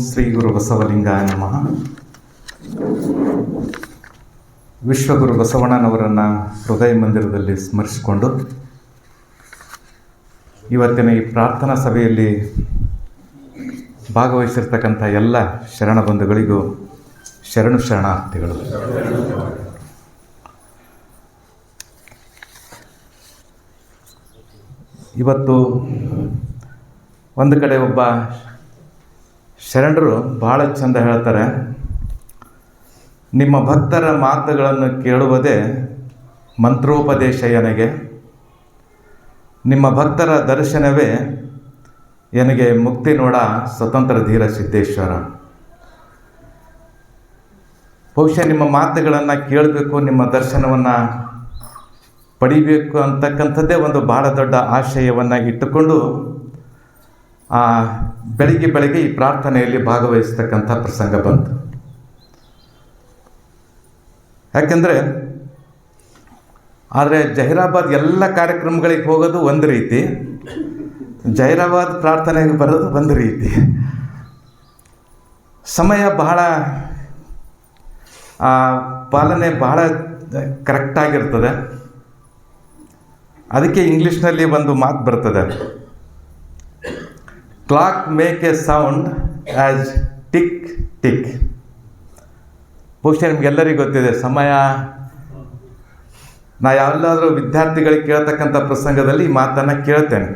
ಶ್ರೀ ಗುರು ಬಸವಲಿಂಗಾಯ ನಮಃ. ವಿಶ್ವಗುರು ಬಸವಣ್ಣನವರನ್ನು ಹೃದಯ ಮಂದಿರದಲ್ಲಿ ಸ್ಮರಿಸಿಕೊಂಡು ಇವತ್ತಿನ ಈ ಪ್ರಾರ್ಥನಾ ಸಭೆಯಲ್ಲಿ ಭಾಗವಹಿಸಿರ್ತಕ್ಕಂಥ ಎಲ್ಲ ಶರಣ ಬಂಧುಗಳಿಗೂ ಶರಣಾರ್ಥಿಗಳು. ಇವತ್ತು ಒಂದು ಕಡೆ ಒಬ್ಬ ಶರಣರು ಭಾಳ ಚಂದ ಹೇಳ್ತಾರೆ, ನಿಮ್ಮ ಭಕ್ತರ ಮಾತುಗಳನ್ನು ಕೇಳುವುದೇ ಮಂತ್ರೋಪದೇಶ ಎನಗೆ, ನಿಮ್ಮ ಭಕ್ತರ ದರ್ಶನವೇ ಎನಗೆ ಮುಕ್ತಿ ನೋಡ ಸ್ವತಂತ್ರ ಧೀರ ಸಿದ್ದೇಶ್ವರ. ಬಹುಶಃ ನಿಮ್ಮ ಮಾತುಗಳನ್ನು ಕೇಳಬೇಕು, ನಿಮ್ಮ ದರ್ಶನವನ್ನು ಪಡಿಬೇಕು ಅಂತಕ್ಕಂಥದ್ದೇ ಒಂದು ಭಾಳ ದೊಡ್ಡ ಆಶಯವನ್ನು ಇಟ್ಟುಕೊಂಡು ಬೆಳಿಗ್ಗೆ ಈ ಪ್ರಾರ್ಥನೆಯಲ್ಲಿ ಭಾಗವಹಿಸ್ತಕ್ಕಂಥ ಪ್ರಸಂಗ ಬಂತು. ಯಾಕೆಂದರೆ ಆದರೆ ಜಹೀರಾಬಾದ್ ಎಲ್ಲ ಕಾರ್ಯಕ್ರಮಗಳಿಗೆ ಹೋಗೋದು ಒಂದು ರೀತಿ, ಜಹೀರಾಬಾದ್ ಪ್ರಾರ್ಥನೆಗೆ ಬರೋದು ಒಂದು ರೀತಿ. ಸಮಯ ಬಹಳ ಪಾಲನೆ ಬಹಳ ಕರೆಕ್ಟಾಗಿರ್ತದೆ. ಅದಕ್ಕೆ ಇಂಗ್ಲೀಷ್ನಲ್ಲಿ ಒಂದು ಮಾತು ಬರ್ತದೆ, clock make A sound as tick tick. ಬಹುಶಃ ನಿಮಗೆಲ್ಲರಿಗೂ ಗೊತ್ತಿದೆ. ಸಮಯ, ನಾ ಯಾವೆಲ್ಲಾದರೂ ವಿದ್ಯಾರ್ಥಿಗಳಿಗೆ ಕೇಳ್ತಕ್ಕಂಥ ಪ್ರಸಂಗದಲ್ಲಿ ಈ ಮಾತನ್ನು ಕೇಳ್ತೇನೆ.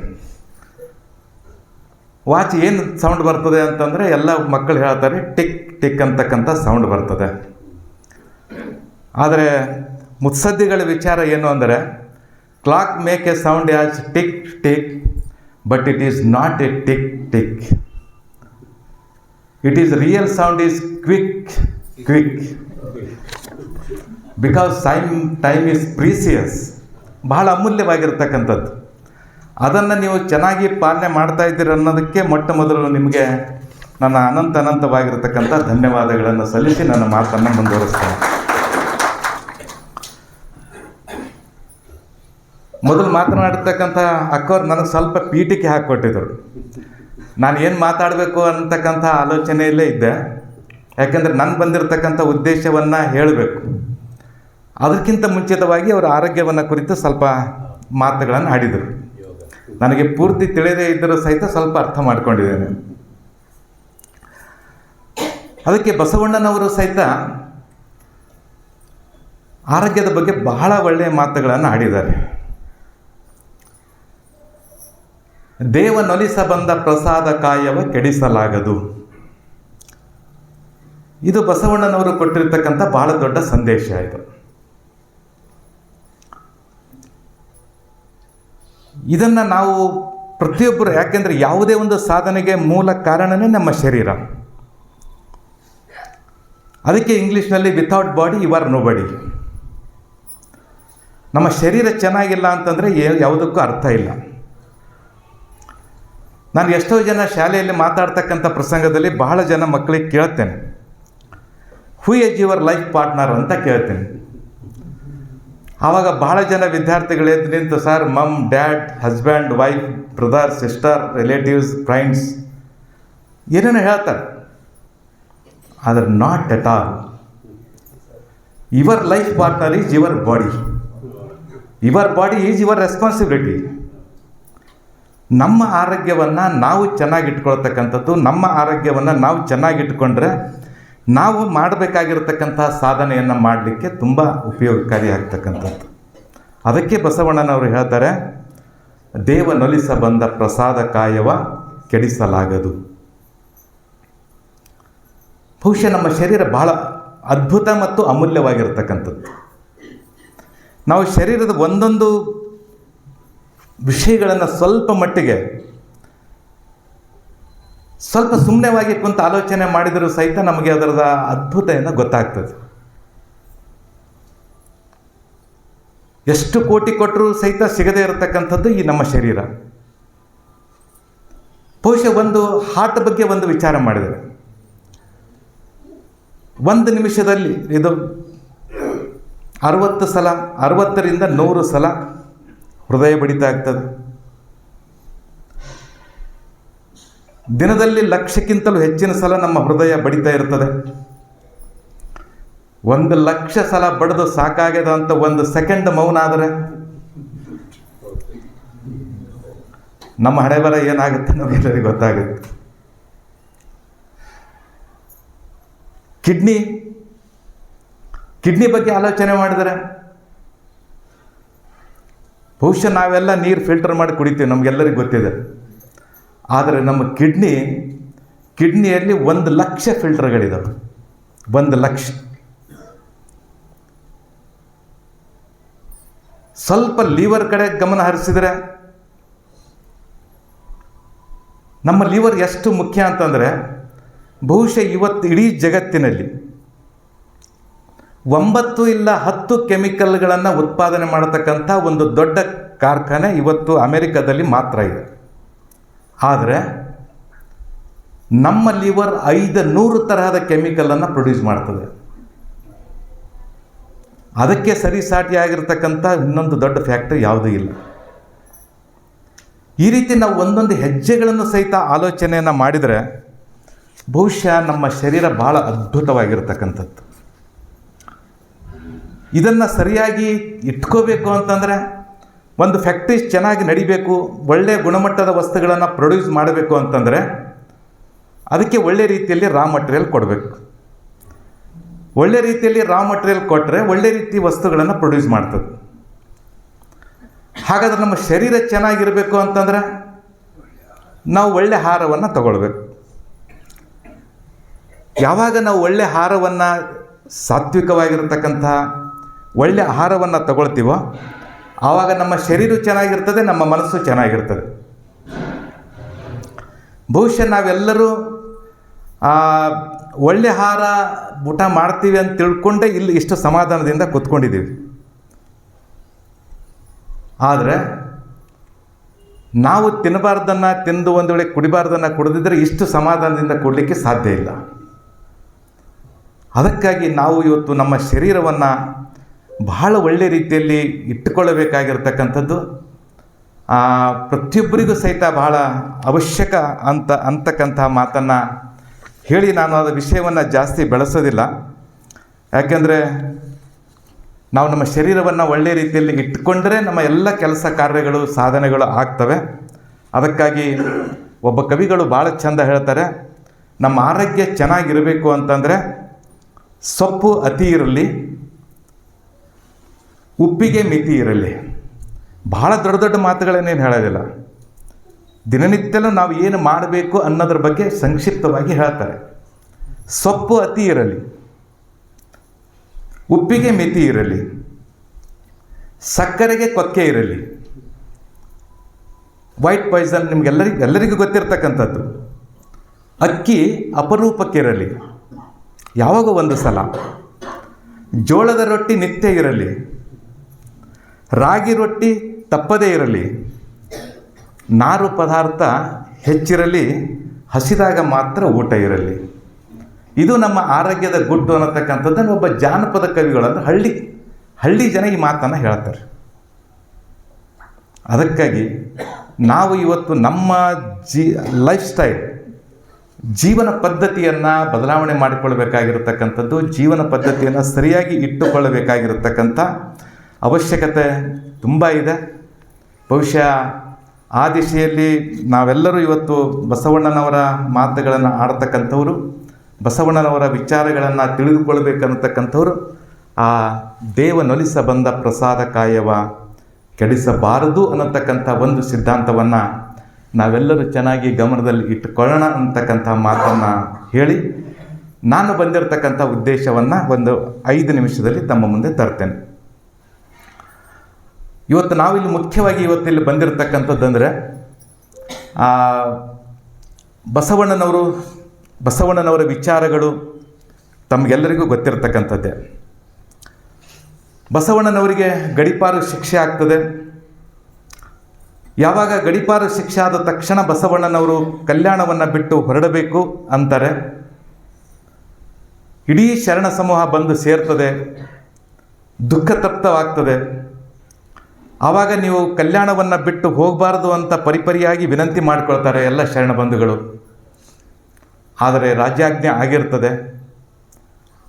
ವಾಚ್ ಏನು ಸೌಂಡ್ ಬರ್ತದೆ ಅಂತಂದರೆ ಎಲ್ಲ ಮಕ್ಕಳು ಹೇಳ್ತಾರೆ ಟಿಕ್ ಟಿಕ್ ಅಂತಕ್ಕಂಥ ಸೌಂಡ್ ಬರ್ತದೆ. ಆದರೆ ಮುತ್ಸದ್ದಿಗಳ ವಿಚಾರ ಏನು ಅಂದರೆ, clock make A sound as tick tick, but it is not A tick tick. It is real sound is quick quick, because time is precious. ಬಹಳ ಅಮೂಲ್ಯವಾಗಿರ್ತಕ್ಕಂಥದ್ದು. ಅದನ್ನು ನೀವು ಚೆನ್ನಾಗಿ ಪಾಲನೆ ಮಾಡ್ತಾ ಇದ್ದೀರಿ ಅನ್ನೋದಕ್ಕೆ ಮೊಟ್ಟ ಮೊದಲು ನಿಮಗೆ ನನ್ನ ಅನಂತವಾಗಿರ್ತಕ್ಕಂಥ ಧನ್ಯವಾದಗಳನ್ನು ಸಲ್ಲಿಸಿ ನನ್ನ ಮಾತನ್ನು ಮುಂದುವರಿಸ್ತೇನೆ. ಮೊದಲು ಮಾತನಾಡ್ತಕ್ಕಂಥ ಅಕ್ಕವ್ರು ನನಗೆ ಸ್ವಲ್ಪ ಪೀಠಿಕೆ ಹಾಕಿಕೊಟ್ಟಿದ್ರು. ನಾನು ಏನು ಮಾತಾಡಬೇಕು ಅಂತಕ್ಕಂಥ ಆಲೋಚನೆಯಲ್ಲೇ ಇದ್ದೆ. ಯಾಕೆಂದರೆ ನನಗೆ ಬಂದಿರತಕ್ಕಂಥ ಉದ್ದೇಶವನ್ನು ಹೇಳಬೇಕು. ಅದಕ್ಕಿಂತ ಮುಂಚಿತವಾಗಿ ಅವರ ಆರೋಗ್ಯವನ್ನು ಕುರಿತು ಸ್ವಲ್ಪ ಮಾತುಗಳನ್ನು ಆಡಿದರು. ನನಗೆ ಪೂರ್ತಿ ತಿಳಿದೇ ಇದ್ದರೂ ಸಹಿತ ಸ್ವಲ್ಪ ಅರ್ಥ ಮಾಡ್ಕೊಂಡಿದ್ದೇನೆ. ಅದಕ್ಕೆ ಬಸವಣ್ಣನವರು ಸಹಿತ ಆರೋಗ್ಯದ ಬಗ್ಗೆ ಬಹಳ ಒಳ್ಳೆಯ ಮಾತುಗಳನ್ನು ಆಡಿದ್ದಾರೆ. ದೇವನೊಲಿಸ ಬಂದ ಪ್ರಸಾದ ಕಾಯವ ಕೆಡಿಸಲಾಗದು. ಇದು ಬಸವಣ್ಣನವರು ಕೊಟ್ಟಿರ್ತಕ್ಕಂಥ ಬಹಳ ದೊಡ್ಡ ಸಂದೇಶ ಇದು. ಇದನ್ನು ನಾವು ಪ್ರತಿಯೊಬ್ಬರು, ಯಾಕೆಂದರೆ ಯಾವುದೇ ಒಂದು ಸಾಧನೆಗೆ ಮೂಲ ಕಾರಣನೇ ನಮ್ಮ ಶರೀರ. ಅದಕ್ಕೆ ಇಂಗ್ಲೀಷ್ನಲ್ಲಿ without body you are no body. ನಮ್ಮ ಶರೀರ ಚೆನ್ನಾಗಿಲ್ಲ ಅಂತಂದರೆ ಯಾವುದಕ್ಕೂ ಅರ್ಥ ಇಲ್ಲ. ನಾನು ಎಷ್ಟೋ ಜನ ಶಾಲೆಯಲ್ಲಿ ಮಾತಾಡ್ತಕ್ಕಂಥ ಪ್ರಸಂಗದಲ್ಲಿ ಬಹಳ ಜನ ಮಕ್ಕಳಿಗೆ ಕೇಳ್ತೇನೆ, who is your life partner ಅಂತ ಕೇಳ್ತೇನೆ. ಆವಾಗ ಬಹಳ ಜನ ವಿದ್ಯಾರ್ಥಿಗಳು ಎದ್ದು ನಿಂತು, sir, mom, dad, husband, wife, brother, sister, relatives, friends ಏನೇನೋ ಹೇಳ್ತಾರೆ. ಆದರೆ not at all. Your life partner is your body. Your body is your responsibility. ನಮ್ಮ ಆರೋಗ್ಯವನ್ನು ನಾವು ಚೆನ್ನಾಗಿಟ್ಕೊಳ್ತಕ್ಕಂಥದ್ದು, ನಮ್ಮ ಆರೋಗ್ಯವನ್ನು ನಾವು ಚೆನ್ನಾಗಿಟ್ಕೊಂಡ್ರೆ ನಾವು ಮಾಡಬೇಕಾಗಿರ್ತಕ್ಕಂಥ ಸಾಧನೆಯನ್ನು ಮಾಡಲಿಕ್ಕೆ ತುಂಬ ಉಪಯೋಗಕಾರಿ ಆಗ್ತಕ್ಕಂಥದ್ದು. ಅದಕ್ಕೆ ಬಸವಣ್ಣನವರು ಹೇಳ್ತಾರೆ, ದೇವನೊಲಿಸ ಬಂದ ಪ್ರಸಾದ ಕಾಯವ ಕೆಡಿಸಲಾಗದು. ಬಹುಶಃ ನಮ್ಮ ಶರೀರ ಬಹಳ ಅದ್ಭುತ ಮತ್ತು ಅಮೂಲ್ಯವಾಗಿರ್ತಕ್ಕಂಥದ್ದು. ನಾವು ಶರೀರದ ಒಂದೊಂದು ವಿಷಯಗಳನ್ನು ಸ್ವಲ್ಪ ಮಟ್ಟಿಗೆ ಸ್ವಲ್ಪ ಸುಮ್ಮನೆವಾಗಿ ಕುಂತು ಆಲೋಚನೆ ಮಾಡಿದರೂ ಸಹಿತ ನಮಗೆ ಅದರದ ಅದ್ಭುತ ಏನೋ ಗೊತ್ತಾಗ್ತದೆ. ಎಷ್ಟು ಕೋಟಿ ಕೊಟ್ಟರೂ ಸಹಿತ ಸಿಗದೇ ಇರತಕ್ಕಂಥದ್ದು ಈ ನಮ್ಮ ಶರೀರ. ಬಹುಶಃ ಒಂದು ಹಾರ್ಟ್ ಬಗ್ಗೆ ಒಂದು ವಿಚಾರ ಮಾಡಿದರೆ, ಒಂದು ನಿಮಿಷದಲ್ಲಿ ಇದು 60 ಸಲ, 60ರಿಂದ 100 ಸಲ ಹೃದಯ ಬಡಿತ ಆಗ್ತದೆ. ದಿನದಲ್ಲಿ 1,00,000ಕ್ಕಿಂತಲೂ ಹೆಚ್ಚಿನ ಸಲ ನಮ್ಮ ಹೃದಯ ಬಡಿತಾ ಇರ್ತದೆ. 1,00,000 ಸಲ ಬಡಿದು ಸಾಕಾಗ್ಯದ ಅಂತ 1 ಸೆಕೆಂಡ್ ಮೌನ ಆದರೆ ನಮ್ಮ ಹಣೆಬರ ಏನಾಗುತ್ತೆ ನಮಗೆಲ್ಲರಿಗೂ ಗೊತ್ತಾಗುತ್ತೆ. ಕಿಡ್ನಿ ಬಗ್ಗೆ ಆಲೋಚನೆ ಮಾಡಿದರೆ ಬಹುಶಃ ನಾವೆಲ್ಲ ನೀರು ಫಿಲ್ಟರ್ ಮಾಡಿ ಕುಡಿತೀವಿ, ನಮಗೆಲ್ಲರಿಗೂ ಗೊತ್ತಿದೆ. ಆದರೆ ನಮ್ಮ ಕಿಡ್ನಿಯಲ್ಲಿ 1,00,000 ಫಿಲ್ಟರ್ಗಳಿದ್ದಾವೆ. 1,00,000. ಸ್ವಲ್ಪ ಲಿವರ್ ಕಡೆ ಗಮನ ಹರಿಸಿದರೆ ನಮ್ಮ ಲಿವರ್ ಎಷ್ಟು ಮುಖ್ಯ ಅಂತಂದರೆ ಬಹುಶಃ ಇವತ್ತು ಇಡೀ ಜಗತ್ತಿನಲ್ಲಿ 9 ಇಲ್ಲ 10 ಕೆಮಿಕಲ್ಗಳನ್ನು ಉತ್ಪಾದನೆ ಮಾಡತಕ್ಕಂಥ ಒಂದು ದೊಡ್ಡ ಕಾರ್ಖಾನೆ ಇವತ್ತು ಅಮೆರಿಕದಲ್ಲಿ ಮಾತ್ರ ಇದೆ. ಆದರೆ ನಮ್ಮ ಲಿವರ್ 500 ತರಹದ ಕೆಮಿಕಲನ್ನು ಪ್ರೊಡ್ಯೂಸ್ ಮಾಡ್ತದೆ. ಅದಕ್ಕೆ ಸರಿಸಾಟಿಯಾಗಿರ್ತಕ್ಕಂಥ ಇನ್ನೊಂದು ದೊಡ್ಡ ಫ್ಯಾಕ್ಟರಿ ಯಾವುದೂ ಇಲ್ಲ. ಈ ರೀತಿ ನಾವು ಒಂದೊಂದು ಹೆಜ್ಜೆಗಳನ್ನು ಸಹಿತ ಆಲೋಚನೆಯನ್ನು ಮಾಡಿದರೆ ಬಹುಶಃ ನಮ್ಮ ಶರೀರ ಬಹಳ ಅದ್ಭುತವಾಗಿರ್ತಕ್ಕಂಥದ್ದು. ಇದನ್ನು ಸರಿಯಾಗಿ ಇಟ್ಕೋಬೇಕು ಅಂತಂದರೆ ಒಂದು ಫ್ಯಾಕ್ಟ್ರಿ ಚೆನ್ನಾಗಿ ನಡಿಬೇಕು, ಒಳ್ಳೆಯ ಗುಣಮಟ್ಟದ ವಸ್ತುಗಳನ್ನು ಪ್ರೊಡ್ಯೂಸ್ ಮಾಡಬೇಕು ಅಂತಂದರೆ ಅದಕ್ಕೆ ಒಳ್ಳೆ ರೀತಿಯಲ್ಲಿ ರಾ ಮಟೀರಿಯಲ್ ಕೊಡಬೇಕು. ಒಳ್ಳೆ ರೀತಿಯಲ್ಲಿ ರಾ ಮಟೀರಿಯಲ್ ಕೊಟ್ಟರೆ ಒಳ್ಳೆ ರೀತಿ ವಸ್ತುಗಳನ್ನು ಪ್ರೊಡ್ಯೂಸ್ ಮಾಡ್ತದೆ. ಹಾಗಾದರೆ ನಮ್ಮ ಶರೀರ ಚೆನ್ನಾಗಿರಬೇಕು ಅಂತಂದರೆ ನಾವು ಒಳ್ಳೆ ಆಹಾರವನ್ನು ತಗೊಳ್ಬೇಕು. ಯಾವಾಗ ನಾವು ಒಳ್ಳೆ ಆಹಾರವನ್ನು, ಸಾತ್ವಿಕವಾಗಿರ್ತಕ್ಕಂಥ ಒಳ್ಳೆ ಆಹಾರವನ್ನು ತಗೊಳ್ತೀವೋ ಆವಾಗ ನಮ್ಮ ಶರೀರ ಚೆನ್ನಾಗಿರ್ತದೆ, ನಮ್ಮ ಮನಸ್ಸು ಚೆನ್ನಾಗಿರ್ತದೆ. ಬಹುಶಃ ನಾವೆಲ್ಲರೂ ಒಳ್ಳೆ ಆಹಾರ ಊಟ ಮಾಡ್ತೀವಿ ಅಂತ ತಿಳ್ಕೊಂಡೇ ಇಲ್ಲಿ ಇಷ್ಟು ಸಮಾಧಾನದಿಂದ ಕೂತ್ಕೊಂಡಿದ್ದೀವಿ. ಆದರೆ ನಾವು ತಿನ್ನಬಾರ್ದನ್ನು ತಿಂದು ಒಂದು ವೇಳೆ ಕುಡಿಬಾರ್ದನ್ನು ಕುಡಿದಿದ್ದರೆ ಇಷ್ಟು ಸಮಾಧಾನದಿಂದ ಕೊಡಲಿಕ್ಕೆ ಸಾಧ್ಯ ಇಲ್ಲ. ಅದಕ್ಕಾಗಿ ನಾವು ಇವತ್ತು ನಮ್ಮ ಶರೀರವನ್ನು ಬಹಳ ಒಳ್ಳೆಯ ರೀತಿಯಲ್ಲಿ ಇಟ್ಟುಕೊಳ್ಳಬೇಕಾಗಿರ್ತಕ್ಕಂಥದ್ದು ಪ್ರತಿಯೊಬ್ಬರಿಗೂ ಸಹಿತ ಬಹಳ ಅವಶ್ಯಕ ಅಂತಕ್ಕಂಥ ಮಾತನ್ನು ಹೇಳಿ ನಾನು ಅದರ ವಿಷಯವನ್ನು ಜಾಸ್ತಿ ಬೆಳೆಸೋದಿಲ್ಲ. ಯಾಕೆಂದರೆ ನಾವು ನಮ್ಮ ಶರೀರವನ್ನು ಒಳ್ಳೆಯ ರೀತಿಯಲ್ಲಿ ಇಟ್ಟುಕೊಂಡರೆ ನಮ್ಮ ಎಲ್ಲ ಕೆಲಸ ಕಾರ್ಯಗಳು ಸಾಧನೆಗಳು ಆಗ್ತವೆ. ಅದಕ್ಕಾಗಿ ಒಬ್ಬ ಕವಿಗಳು ಭಾಳ ಚೆಂದ ಹೇಳ್ತಾರೆ, ನಮ್ಮ ಆರೋಗ್ಯ ಚೆನ್ನಾಗಿರಬೇಕು ಅಂತಂದರೆ ಸೊಪ್ಪು ಅತಿ ಇರಲಿ, ಉಪ್ಪಿಗೆ ಮಿತಿ ಇರಲಿ. ಬಹಳ ದೊಡ್ಡ ದೊಡ್ಡ ಮಾತುಗಳನ್ನೇನು ಹೇಳೋದಿಲ್ಲ. ದಿನನಿತ್ಯಲೂ ನಾವು ಏನು ಮಾಡಬೇಕು ಅನ್ನೋದ್ರ ಬಗ್ಗೆ ಸಂಕ್ಷಿಪ್ತವಾಗಿ ಹೇಳ್ತಾರೆ. ಸೊಪ್ಪು ಅತಿ ಇರಲಿ, ಉಪ್ಪಿಗೆ ಮಿತಿ ಇರಲಿ, ಸಕ್ಕರೆಗೆ ಕೊಕ್ಕೆ ಇರಲಿ. ವೈಟ್ ಪಾಯ್ಸನ್ ಎಲ್ಲರಿಗೂ ಗೊತ್ತಿರ್ತಕ್ಕಂಥದ್ದು. ಅಕ್ಕಿ ಅಪರೂಪಕ್ಕಿರಲಿ, ಯಾವಾಗ ಒಂದು ಸಲ. ಜೋಳದ ರೊಟ್ಟಿ ನಿತ್ಯ ಇರಲಿ, ರಾಗಿ ರೊಟ್ಟಿ ತಪ್ಪದೇ ಇರಲಿ, ನಾರು ಪದಾರ್ಥ ಹೆಚ್ಚಿರಲಿ, ಹಸಿದಾಗ ಮಾತ್ರ ಊಟ ಇರಲಿ. ಇದು ನಮ್ಮ ಆರೋಗ್ಯದ ಗುಟ್ಟು ಅನ್ನತಕ್ಕಂಥದ್ದನ್ನು ಒಬ್ಬ ಜಾನಪದ ಕವಿಗಳನ್ನು ಹಳ್ಳಿ ಜನ ಈ ಮಾತನ್ನು ಹೇಳ್ತಾರೆ. ಅದಕ್ಕಾಗಿ ನಾವು ಇವತ್ತು ನಮ್ಮ ಲೈಫ್ ಸ್ಟೈಲ್, ಜೀವನ ಪದ್ಧತಿಯನ್ನು ಬದಲಾವಣೆ ಮಾಡಿಕೊಳ್ಬೇಕಾಗಿರತಕ್ಕಂಥದ್ದು, ಜೀವನ ಪದ್ಧತಿಯನ್ನು ಸರಿಯಾಗಿ ಇಟ್ಟುಕೊಳ್ಳಬೇಕಾಗಿರತಕ್ಕಂಥ ಅವಶ್ಯಕತೆ ತುಂಬ ಇದೆ. ಬಹುಶಃ ಆ ದಿಶೆಯಲ್ಲಿ ನಾವೆಲ್ಲರೂ ಇವತ್ತು ಬಸವಣ್ಣನವರ ಮಾತುಗಳನ್ನು ಆಡ್ತಕ್ಕಂಥವ್ರು, ಬಸವಣ್ಣನವರ ವಿಚಾರಗಳನ್ನು ತಿಳಿದುಕೊಳ್ಬೇಕನ್ನತಕ್ಕಂಥವ್ರು ಆ ದೇವನೊಲಿಸ ಬಂದ ಪ್ರಸಾದ ಕಾಯವ ಕೆಡಿಸಬಾರದು ಅನ್ನತಕ್ಕಂಥ ಒಂದು ಸಿದ್ಧಾಂತವನ್ನು ನಾವೆಲ್ಲರೂ ಚೆನ್ನಾಗಿ ಗಮನದಲ್ಲಿ ಇಟ್ಟುಕೊಳ್ಳೋಣ ಅಂತಕ್ಕಂಥ ಮಾತನ್ನು ಹೇಳಿ ನಾನು ಬಂದಿರತಕ್ಕಂಥ ಉದ್ದೇಶವನ್ನು ಒಂದು 5 ನಿಮಿಷದಲ್ಲಿ ತಮ್ಮ ಮುಂದೆ ತರ್ತೇನೆ. ಇವತ್ತು ನಾವಿಲ್ಲಿ ಮುಖ್ಯವಾಗಿ ಇವತ್ತಿಲ್ಲಿ ಬಂದಿರತಕ್ಕಂಥದ್ದಂದರೆ ಬಸವಣ್ಣನವರ ವಿಚಾರಗಳು ತಮಗೆಲ್ಲರಿಗೂ ಗೊತ್ತಿರತಕ್ಕಂಥದ್ದೇ. ಬಸವಣ್ಣನವರಿಗೆ ಗಡೀಪಾರು ಶಿಕ್ಷೆ ಆಗ್ತದೆ. ಯಾವಾಗ ಗಡೀಪಾರು ಶಿಕ್ಷೆ ಆದ ತಕ್ಷಣ ಬಸವಣ್ಣನವರು ಕಲ್ಯಾಣವನ್ನು ಬಿಟ್ಟು ಹೊರಡಬೇಕು ಅಂತಾರೆ. ಇಡೀ ಶರಣ ಸಮೂಹ ಬಂದು ಸೇರ್ತದೆ, ದುಃಖ ತಪ್ತವಾಗ್ತದೆ. ಆವಾಗ ನೀವು ಕಲ್ಯಾಣವನ್ನು ಬಿಟ್ಟು ಹೋಗಬಾರ್ದು ಅಂತ ಪರಿಪರಿಯಾಗಿ ವಿನಂತಿ ಮಾಡಿಕೊಳ್ತಾರೆ ಎಲ್ಲ ಶರಣ ಬಂಧುಗಳು. ಆದರೆ ರಾಜ್ಯಾಜ್ಞೆ ಆಗಿರ್ತದೆ.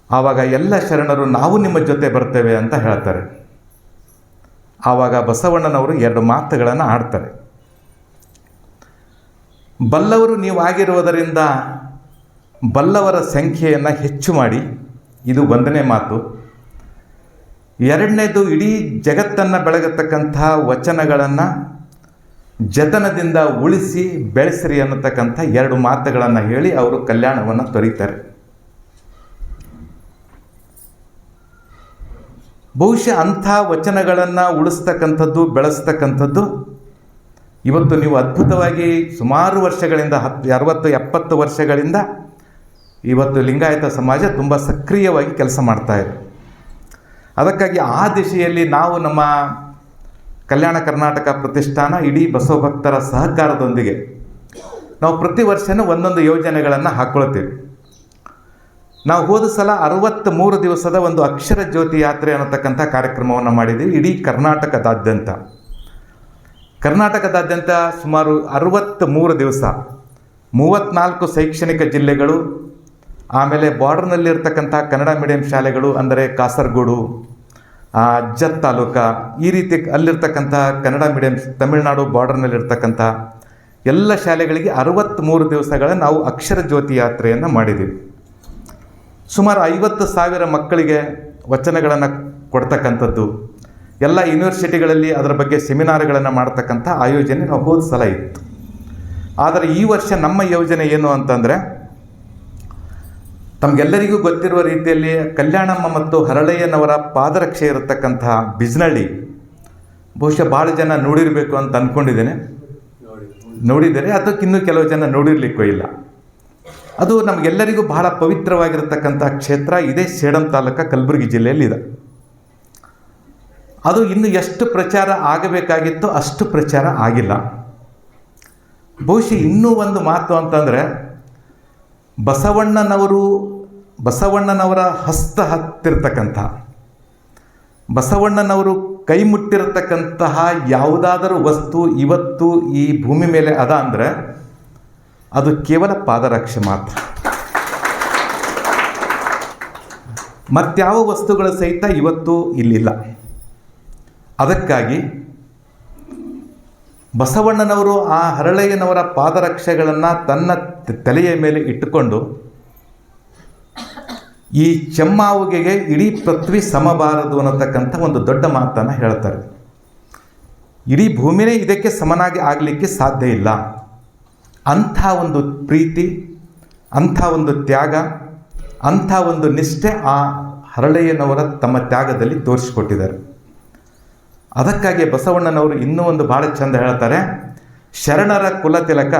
ಆವಾಗ ಎಲ್ಲ ಶರಣರು ನಾವು ನಿಮ್ಮ ಜೊತೆ ಬರ್ತೇವೆ ಅಂತ ಹೇಳ್ತಾರೆ. ಆವಾಗ ಬಸವಣ್ಣನವರು 2 ಮಾತುಗಳನ್ನು ಆಡ್ತಾರೆ. ಬಲ್ಲವರು ನೀವಾಗಿರುವುದರಿಂದ ಬಲ್ಲವರ ಸಂಖ್ಯೆಯನ್ನು ಹೆಚ್ಚು ಮಾಡಿ, ಇದು 1ನೇ ಮಾತು. 2ನೇದು, ಇಡೀ ಜಗತ್ತನ್ನು ಬೆಳಗತಕ್ಕಂಥ ವಚನಗಳನ್ನು ಜತನದಿಂದ ಉಳಿಸಿ ಬೆಳೆಸಿರಿ ಅನ್ನತಕ್ಕಂಥ 2 ಮಾತುಗಳನ್ನು ಹೇಳಿ ಅವರು ಕಲ್ಯಾಣವನ್ನು ತೊರೀತಾರೆ. ಬಹುಶಃ ಅಂಥ ವಚನಗಳನ್ನು ಉಳಿಸ್ತಕ್ಕಂಥದ್ದು, ಬೆಳೆಸ್ತಕ್ಕಂಥದ್ದು ಇವತ್ತು ನೀವು ಅದ್ಭುತವಾಗಿ ಸುಮಾರು ವರ್ಷಗಳಿಂದ 60-70 ವರ್ಷಗಳಿಂದ ಇವತ್ತು ಲಿಂಗಾಯತ ಸಮಾಜ ತುಂಬ ಸಕ್ರಿಯವಾಗಿ ಕೆಲಸ ಮಾಡ್ತಾಯಿದೆ. ಅದಕ್ಕಾಗಿ ಆ ದಿಶೆಯಲ್ಲಿ ನಾವು ನಮ್ಮ ಕಲ್ಯಾಣ ಕರ್ನಾಟಕ ಪ್ರತಿಷ್ಠಾನ ಇಡೀ ಬಸವ ಭಕ್ತರ ಸಹಕಾರದೊಂದಿಗೆ ನಾವು ಪ್ರತಿ ವರ್ಷವೂ ಒಂದೊಂದು ಯೋಜನೆಗಳನ್ನು ಹಾಕ್ಕೊಳ್ತೀವಿ. ನಾವು ಹೋದ ಸಲ 63 ದಿವಸದ ಒಂದು ಅಕ್ಷರ ಜ್ಯೋತಿ ಯಾತ್ರೆ ಅನ್ನತಕ್ಕಂಥ ಕಾರ್ಯಕ್ರಮವನ್ನು ಮಾಡಿದ್ದೀವಿ. ಇಡೀ ಕರ್ನಾಟಕದಾದ್ಯಂತ ಸುಮಾರು 63 ದಿವಸ 34 ಶೈಕ್ಷಣಿಕ ಜಿಲ್ಲೆಗಳು, ಆಮೇಲೆ ಬಾರ್ಡರ್ನಲ್ಲಿರ್ತಕ್ಕಂಥ ಕನ್ನಡ ಮೀಡಿಯಂ ಶಾಲೆಗಳು ಅಂದರೆ ಕಾಸರಗೋಡು, ಅಜ್ಜತ್ ತಾಲೂಕ, ಈ ರೀತಿ ಅಲ್ಲಿರ್ತಕ್ಕಂಥ ಕನ್ನಡ ಮೀಡಿಯಂ ತಮಿಳುನಾಡು ಬಾರ್ಡರ್ನಲ್ಲಿರ್ತಕ್ಕಂಥ ಎಲ್ಲ ಶಾಲೆಗಳಿಗೆ 63 ದಿವಸಗಳ ನಾವು ಅಕ್ಷರ ಜ್ಯೋತಿ ಯಾತ್ರೆಯನ್ನು ಮಾಡಿದ್ದೀವಿ. ಸುಮಾರು 50,000 ಮಕ್ಕಳಿಗೆ ವಚನಗಳನ್ನು ಕೊಡ್ತಕ್ಕಂಥದ್ದು, ಎಲ್ಲ ಯೂನಿವರ್ಸಿಟಿಗಳಲ್ಲಿ ಅದರ ಬಗ್ಗೆ ಸೆಮಿನಾರ್ಗಳನ್ನು ಮಾಡ್ತಕ್ಕಂಥ ಆಯೋಜನೆ ನಾವು ಹೋದ ಸಲ ಇತ್ತು. ಆದರೆ ಈ ವರ್ಷ ನಮ್ಮ ಯೋಜನೆ ಏನು ಅಂತಂದರೆ, ತಮಗೆಲ್ಲರಿಗೂ ಗೊತ್ತಿರುವ ರೀತಿಯಲ್ಲಿ ಕಲ್ಯಾಣಮ್ಮ ಮತ್ತು ಹರಳಯ್ಯನವರ ಪಾದರಕ್ಷೆ ಇರತಕ್ಕಂಥ ಬಿಜ್ನಳ್ಳಿ ಬಹುಶಃ ಭಾಳ ಜನ ನೋಡಿರಬೇಕು ಅಂತ ಅಂದ್ಕೊಂಡಿದ್ದೇನೆ. ನೋಡಿದರೆ ಅದಕ್ಕಿನ್ನೂ ಕೆಲವು ಜನ ನೋಡಿರಲಿಕ್ಕೂ ಇಲ್ಲ. ಅದು ನಮಗೆಲ್ಲರಿಗೂ ಬಹಳ ಪವಿತ್ರವಾಗಿರತಕ್ಕಂಥ ಕ್ಷೇತ್ರ. ಇದೇ ಸೇಡಂ ತಾಲೂಕು ಕಲಬುರಗಿ ಜಿಲ್ಲೆಯಲ್ಲಿದೆ. ಅದು ಇನ್ನು ಎಷ್ಟು ಪ್ರಚಾರ ಆಗಬೇಕಾಗಿತ್ತೋ ಅಷ್ಟು ಪ್ರಚಾರ ಆಗಿಲ್ಲ. ಬಹುಶಃ ಇನ್ನೂ ಒಂದು ಮಾತು ಅಂತಂದರೆ, ಬಸವಣ್ಣನವರ ಹಸ್ತ ಹತ್ತಿರತಕ್ಕಂಥ, ಬಸವಣ್ಣನವರು ಕೈ ಮುಟ್ಟಿರತಕ್ಕಂತಹ ಯಾವುದಾದರೂ ವಸ್ತು ಇವತ್ತು ಈ ಭೂಮಿ ಮೇಲೆ ಅದ ಅಂದರೆ ಅದು ಕೇವಲ ಪಾದರಕ್ಷೆ ಮಾತ್ರ. ಮತ್ಯಾವ ವಸ್ತುಗಳ ಸಹಿತ ಇವತ್ತು ಇಲ್ಲಿಲ್ಲ. ಅದಕ್ಕಾಗಿ ಬಸವಣ್ಣನವರು ಆ ಹರಳಯ್ಯನವರ ಪಾದರಕ್ಷೆಗಳನ್ನು ತನ್ನ ತಲೆಯ ಮೇಲೆ ಇಟ್ಟುಕೊಂಡು ಈ ಚೆಮ್ಮಾವುಗೆಗೆ ಇಡೀ ಪೃಥ್ವಿ ಸಮಬಾರದು ಅನ್ನತಕ್ಕಂಥ ಒಂದು ದೊಡ್ಡ ಮಾತನ್ನು ಹೇಳ್ತಾರೆ. ಇಡೀ ಭೂಮಿನೇ ಇದಕ್ಕೆ ಸಮನಾಗಿ ಆಗಲಿಕ್ಕೆ ಸಾಧ್ಯ ಇಲ್ಲ. ಅಂಥ ಒಂದು ಪ್ರೀತಿ, ಅಂಥ ಒಂದು ತ್ಯಾಗ, ಅಂಥ ಒಂದು ನಿಷ್ಠೆ ಆ ಹರಳಯ್ಯನವರ ತಮ್ಮ ತ್ಯಾಗದಲ್ಲಿ ತೋರಿಸಿಕೊಟ್ಟಿದ್ದಾರೆ. ಅದಕ್ಕಾಗಿ ಬಸವಣ್ಣನವರು ಇನ್ನೂ ಒಂದು ಭಾಳ ಚಂದ ಹೇಳ್ತಾರೆ, ಶರಣರ ಕುಲತಿಲಕ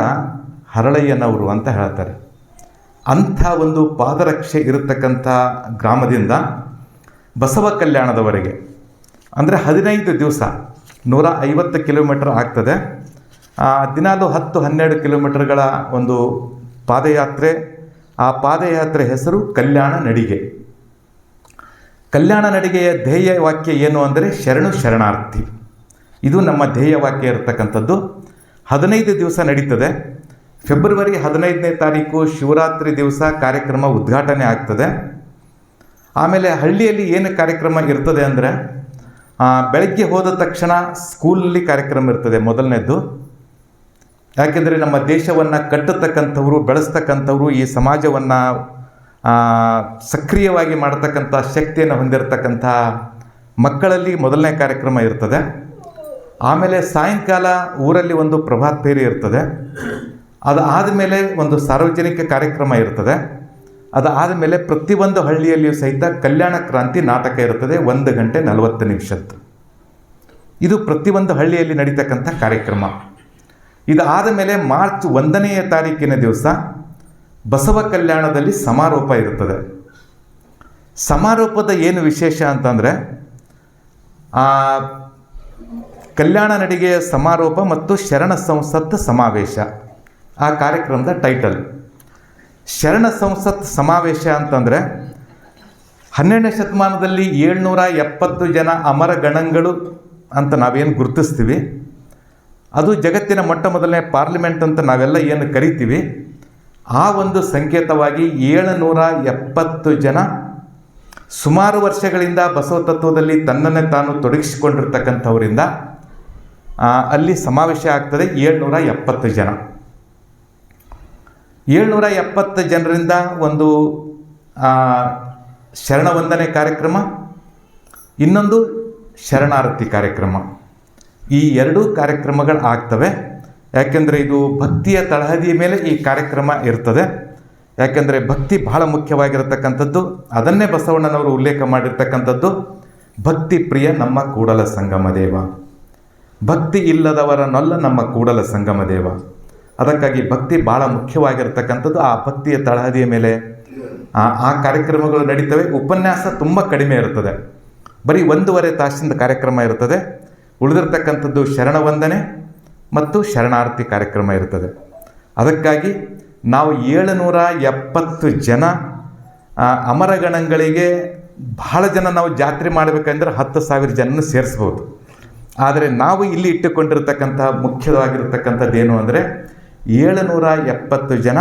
ಹರಳಯ್ಯನವರು ಅಂತ ಹೇಳ್ತಾರೆ. ಅಂಥ ಒಂದು ಪಾದರಕ್ಷೆ ಇರತಕ್ಕಂಥ ಗ್ರಾಮದಿಂದ ಬಸವ ಕಲ್ಯಾಣದವರೆಗೆ ಅಂದರೆ 15 ದಿವಸ 150 ಕಿಲೋಮೀಟರ್ ಆಗ್ತದೆ. ದಿನಾಲು 10-12 ಕಿಲೋಮೀಟರ್ಗಳ ಒಂದು ಪಾದಯಾತ್ರೆ. ಆ ಪಾದಯಾತ್ರೆ ಹೆಸರು ಕಲ್ಯಾಣ ನಡಿಗೆ. ಕಲ್ಯಾಣ ನಡಿಗೆಯ ಧ್ಯೇಯ ವಾಕ್ಯ ಏನು ಅಂದರೆ ಶರಣು ಶರಣಾರ್ಥಿ. ಇದು ನಮ್ಮ ಧ್ಯೇಯ ವಾಕ್ಯ ಇರತಕ್ಕಂಥದ್ದು. 15 ದಿವಸ ನಡೀತದೆ. ಫೆಬ್ರವರಿ 15ನೇ ತಾರೀಕು ಶಿವರಾತ್ರಿ ದಿವಸ ಕಾರ್ಯಕ್ರಮ ಉದ್ಘಾಟನೆ ಆಗ್ತದೆ. ಆಮೇಲೆ ಹಳ್ಳಿಯಲ್ಲಿ ಏನು ಕಾರ್ಯಕ್ರಮ ಇರ್ತದೆ ಅಂದರೆ, ಬೆಳಗ್ಗೆ ಹೋದ ತಕ್ಷಣ ಸ್ಕೂಲಲ್ಲಿ ಕಾರ್ಯಕ್ರಮ ಇರ್ತದೆ ಮೊದಲನೇದ್ದು. ಯಾಕೆಂದರೆ ನಮ್ಮ ದೇಶವನ್ನು ಕಟ್ಟತಕ್ಕಂಥವರು, ಬೆಳೆಸ್ತಕ್ಕಂಥವರು, ಈ ಸಮಾಜವನ್ನು ಸಕ್ರಿಯವಾಗಿ ಮಾಡತಕ್ಕಂಥ ಶಕ್ತಿಯನ್ನು ಹೊಂದಿರತಕ್ಕಂಥ ಮಕ್ಕಳಲ್ಲಿ ಮೊದಲನೇ ಕಾರ್ಯಕ್ರಮ ಇರ್ತದೆ. ಆಮೇಲೆ ಸಾಯಂಕಾಲ ಊರಲ್ಲಿ ಒಂದು ಪ್ರಭಾತ್ ಫೇರಿ ಇರ್ತದೆ. ಅದು ಆದಮೇಲೆ ಒಂದು ಸಾರ್ವಜನಿಕ ಕಾರ್ಯಕ್ರಮ ಇರ್ತದೆ. ಅದಾದ ಮೇಲೆ ಪ್ರತಿಯೊಂದು ಹಳ್ಳಿಯಲ್ಲಿಯೂ ಸಹಿತ ಕಲ್ಯಾಣ ಕ್ರಾಂತಿ ನಾಟಕ ಇರ್ತದೆ 1 ಗಂಟೆ 40 ನಿಮಿಷದ್ದು. ಇದು ಪ್ರತಿಯೊಂದು ಹಳ್ಳಿಯಲ್ಲಿ ನಡೀತಕ್ಕಂಥ ಕಾರ್ಯಕ್ರಮ. ಇದಾದ ಮೇಲೆ ಮಾರ್ಚ್ 1ನೇ ತಾರೀಕಿನ ದಿವಸ ಬಸವ ಕಲ್ಯಾಣದಲ್ಲಿ ಸಮಾರೋಪ ಇರುತ್ತದೆ. ಸಮಾರೋಪದ ಏನು ವಿಶೇಷ ಅಂತಂದರೆ, ಕಲ್ಯಾಣ ನಡಿಗೆಯ ಸಮಾರೋಪ ಮತ್ತು ಶರಣ ಸಂಸತ್ ಸಮಾವೇಶ ಆ ಕಾರ್ಯಕ್ರಮದ ಟೈಟಲ್. ಶರಣ ಸಂಸತ್ ಸಮಾವೇಶ ಅಂತಂದರೆ 12ನೇ ಶತಮಾನದಲ್ಲಿ 770 ಜನ ಅಮರ ಗಣಗಳು ಅಂತ ನಾವೇನು ಗುರುತಿಸ್ತೀವಿ, ಅದು ಜಗತ್ತಿನ ಮೊಟ್ಟ ಮೊದಲನೇ ಪಾರ್ಲಿಮೆಂಟ್ ಅಂತ ನಾವೆಲ್ಲ ಏನು ಕರಿತೀವಿ, ಆ ಒಂದು ಸಂಕೇತವಾಗಿ 770 ಜನ ಸುಮಾರು ವರ್ಷಗಳಿಂದ ಬಸವ ತತ್ವದಲ್ಲಿ ತನ್ನನ್ನೇ ತಾನು ತೊಡಗಿಸಿಕೊಂಡಿರ್ತಕ್ಕಂಥವರಿಂದ ಅಲ್ಲಿ ಸಮಾವೇಶ ಆಗ್ತದೆ 770 ಜನ. 770 ಜನರಿಂದ ಒಂದು ಶರಣ ವಂದನೆ ಕಾರ್ಯಕ್ರಮ, ಇನ್ನೊಂದು ಶರಣಾರತಿ ಕಾರ್ಯಕ್ರಮ. ಈ ಎರಡೂ ಕಾರ್ಯಕ್ರಮಗಳು ಆಗ್ತವೆ. ಯಾಕೆಂದರೆ ಇದು ಭಕ್ತಿಯ ತಳಹದಿಯ ಮೇಲೆ ಈ ಕಾರ್ಯಕ್ರಮ ಇರ್ತದೆ. ಯಾಕೆಂದರೆ ಭಕ್ತಿ ಬಹಳ ಮುಖ್ಯವಾಗಿರತಕ್ಕಂಥದ್ದು. ಅದನ್ನೇ ಬಸವಣ್ಣನವರು ಉಲ್ಲೇಖ ಮಾಡಿರ್ತಕ್ಕಂಥದ್ದು, ಭಕ್ತಿ ಪ್ರಿಯ ನಮ್ಮ ಕೂಡಲ ಸಂಗಮ ದೇವ, ಭಕ್ತಿ ಇಲ್ಲದವರನ್ನಲ್ಲ ನಮ್ಮ ಕೂಡಲ ಸಂಗಮ ದೇವ. ಅದಕ್ಕಾಗಿ ಭಕ್ತಿ ಭಾಳ ಮುಖ್ಯವಾಗಿರ್ತಕ್ಕಂಥದ್ದು. ಆ ಭಕ್ತಿಯ ತಳಹದಿಯ ಮೇಲೆ ಆ ಕಾರ್ಯಕ್ರಮಗಳು ನಡೀತವೆ. ಉಪನ್ಯಾಸ ತುಂಬ ಕಡಿಮೆ ಇರ್ತದೆ, ಬರೀ 1.5 ತಾಸಿಂದ ಕಾರ್ಯಕ್ರಮ ಇರ್ತದೆ. ಉಳಿದಿರ್ತಕ್ಕಂಥದ್ದು ಶರಣ ವಂದನೆ ಮತ್ತು ಶರಣಾರ್ಥಿ ಕಾರ್ಯಕ್ರಮ ಇರ್ತದೆ. ಅದಕ್ಕಾಗಿ ನಾವು 770 ಜನ ಅಮರಗಣಗಳಿಗೆ ಬಹಳ ಜನ ನಾವು ಜಾತ್ರೆ ಮಾಡಬೇಕಂದ್ರೆ 10,000 ಜನನ ಸೇರಿಸ್ಬೋದು. ಆದರೆ ನಾವು ಇಲ್ಲಿ ಇಟ್ಟುಕೊಂಡಿರ್ತಕ್ಕಂಥ ಮುಖ್ಯವಾಗಿರ್ತಕ್ಕಂಥದ್ದೇನು ಅಂದರೆ 770 ಜನ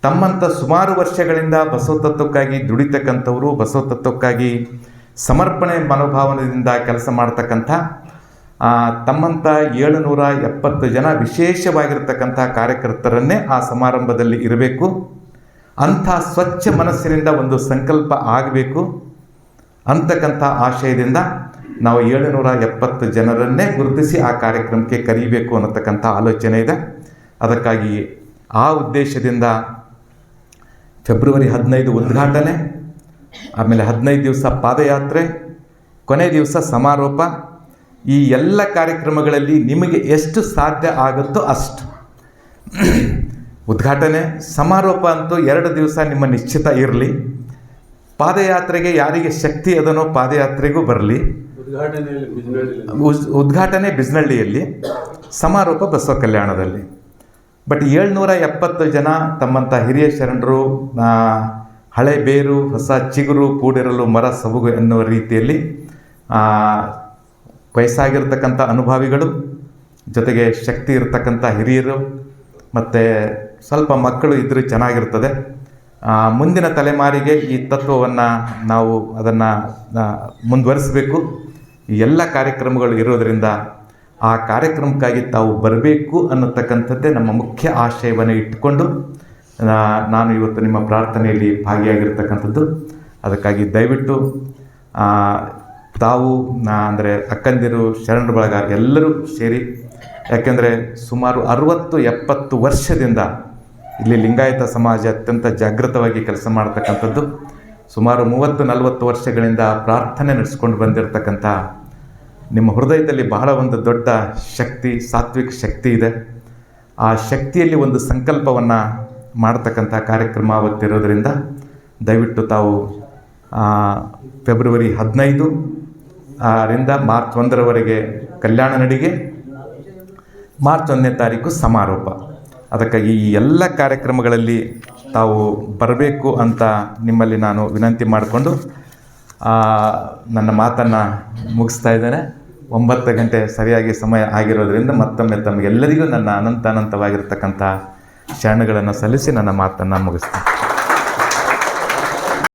ತಮ್ಮಂಥ ಸುಮಾರು ವರ್ಷಗಳಿಂದ ಬಸವ ತತ್ವಕ್ಕಾಗಿ ದುಡಿತಕ್ಕಂಥವರು, ಬಸವ ತತ್ವಕ್ಕಾಗಿ ಸಮರ್ಪಣೆ ಮನೋಭಾವನೆಯಿಂದ ಕೆಲಸ ಮಾಡ್ತಕ್ಕಂಥ ತಮ್ಮಂಥ 770 ಜನ ವಿಶೇಷವಾಗಿರ್ತಕ್ಕಂಥ ಕಾರ್ಯಕರ್ತರನ್ನೇ ಆ ಸಮಾರಂಭದಲ್ಲಿ ಇರಬೇಕು. ಅಂಥ ಸ್ವಚ್ಛ ಮನಸ್ಸಿನಿಂದ ಒಂದು ಸಂಕಲ್ಪ ಆಗಬೇಕು ಅಂತಕ್ಕಂಥ ಆಶಯದಿಂದ ನಾವು 770 ಜನರನ್ನೇ ಗುರುತಿಸಿ ಆ ಕಾರ್ಯಕ್ರಮಕ್ಕೆ ಕರೀಬೇಕು ಅನ್ನತಕ್ಕಂಥ ಆಲೋಚನೆ ಇದೆ. ಅದಕ್ಕಾಗಿ ಆ ಉದ್ದೇಶದಿಂದ ಫೆಬ್ರವರಿ 15 ಉದ್ಘಾಟನೆ, ಆಮೇಲೆ 15 ದಿವಸ ಪಾದಯಾತ್ರೆ, ಕೊನೆ ದಿವಸ ಸಮಾರೋಪ. ಈ ಎಲ್ಲ ಕಾರ್ಯಕ್ರಮಗಳಲ್ಲಿ ನಿಮಗೆ ಎಷ್ಟು ಸಾಧ್ಯ ಆಗುತ್ತೋ ಅಷ್ಟು. ಉದ್ಘಾಟನೆ, ಸಮಾರೋಪ ಅಂತೂ 2 ದಿವಸ ನಿಮ್ಮ ನಿಶ್ಚಿತ ಇರಲಿ. ಪಾದಯಾತ್ರೆಗೆ ಯಾರಿಗೆ ಶಕ್ತಿ ಅದನೋ ಪಾದಯಾತ್ರೆಗೂ ಬರಲಿ. ಉದ್ಘಾಟನೆ ಬಿಜ್ನಳ್ಳಿಯಲ್ಲಿ, ಸಮಾರೋಪ ಬಸವ ಕಲ್ಯಾಣದಲ್ಲಿ. ಬಟ್ 770 ಜನ ತಮ್ಮಂಥ ಹಿರಿಯ ಶರಣರು, ಹಳೆ ಬೇರು ಹೊಸ ಚಿಗುರು ಕೂಡಿರಲು ಮರ ಸಬುಗು ಎನ್ನುವ ರೀತಿಯಲ್ಲಿ ವಯಸ್ಸಾಗಿರ್ತಕ್ಕಂಥ ಅನುಭವಿಗಳು, ಜೊತೆಗೆ ಶಕ್ತಿ ಇರತಕ್ಕಂಥ ಹಿರಿಯರು ಮತ್ತು ಸ್ವಲ್ಪ ಮಕ್ಕಳು ಇದ್ದರೂ ಚೆನ್ನಾಗಿರ್ತದೆ. ಮುಂದಿನ ತಲೆಮಾರಿಗೆ ಈ ತತ್ವವನ್ನು ನಾವು ಅದನ್ನು ಮುಂದುವರಿಸಬೇಕು. ಈ ಎಲ್ಲ ಕಾರ್ಯಕ್ರಮಗಳು ಇರೋದರಿಂದ ಆ ಕಾರ್ಯಕ್ರಮಕ್ಕಾಗಿ ತಾವು ಬರಬೇಕು ಅನ್ನತಕ್ಕಂಥದ್ದೇ ನಮ್ಮ ಮುಖ್ಯ ಆಶಯವನ್ನು ಇಟ್ಟುಕೊಂಡು ನಾನು ಇವತ್ತು ನಿಮ್ಮ ಪ್ರಾರ್ಥನೆಯಲ್ಲಿ ಭಾಗಿಯಾಗಿರ್ತಕ್ಕಂಥದ್ದು. ಅದಕ್ಕಾಗಿ ದಯವಿಟ್ಟು ತಾವು ಅಂದರೆ ಅಕ್ಕಂದಿರು, ಶರಣರ ಬಳಗ ಎಲ್ಲರೂ ಸೇರಿ, ಯಾಕೆಂದರೆ ಸುಮಾರು 60-70 ವರ್ಷದಿಂದ ಇಲ್ಲಿ ಲಿಂಗಾಯತ ಸಮಾಜ ಅತ್ಯಂತ ಜಾಗೃತವಾಗಿ ಕೆಲಸ ಮಾಡ್ತಕ್ಕಂಥದ್ದು. ಸುಮಾರು 30-40 ವರ್ಷಗಳಿಂದ ಪ್ರಾರ್ಥನೆ ನಡೆಸ್ಕೊಂಡು ಬಂದಿರತಕ್ಕಂಥ ನಿಮ್ಮ ಹೃದಯದಲ್ಲಿ ಬಹಳ ಒಂದು ದೊಡ್ಡ ಶಕ್ತಿ, ಸಾತ್ವಿಕ ಶಕ್ತಿ ಇದೆ. ಆ ಶಕ್ತಿಯಲ್ಲಿ ಒಂದು ಸಂಕಲ್ಪವನ್ನು ಮಾಡ್ತಕ್ಕಂಥ ಕಾರ್ಯಕ್ರಮ ಅವತ್ತಿರೋದ್ರಿಂದ ದಯವಿಟ್ಟು ತಾವು ಫೆಬ್ರವರಿ 15 ರಿಂದ ಮಾರ್ಚ್ 1ರವರೆಗೆ ಕಲ್ಯಾಣ ನಡಿಗೆ, ಮಾರ್ಚ್ 1ನೇ ತಾರೀಕು ಸಮಾರೋಪ. ಅದಕ್ಕಾಗಿ ಈ ಎಲ್ಲ ಕಾರ್ಯಕ್ರಮಗಳಲ್ಲಿ ತಾವು ಬರಬೇಕು ಅಂತ ನಿಮ್ಮಲ್ಲಿ ನಾನು ವಿನಂತಿ ಮಾಡಿಕೊಂಡು ನನ್ನ ಮಾತನ್ನು ಮುಗಿಸ್ತಾ ಇದ್ದೇನೆ. 9 ಗಂಟೆ ಸರಿಯಾಗಿ ಸಮಯ ಆಗಿರೋದ್ರಿಂದ ಮತ್ತೊಮ್ಮೆ ತಮಗೆಲ್ಲರಿಗೂ ನನ್ನ ಅನಂತವಾಗಿರ್ತಕ್ಕಂಥ ಶರಣಗಳನ್ನು ಸಲ್ಲಿಸಿ ನನ್ನ ಮಾತನ್ನು ಮುಗಿಸ್ತೇನೆ.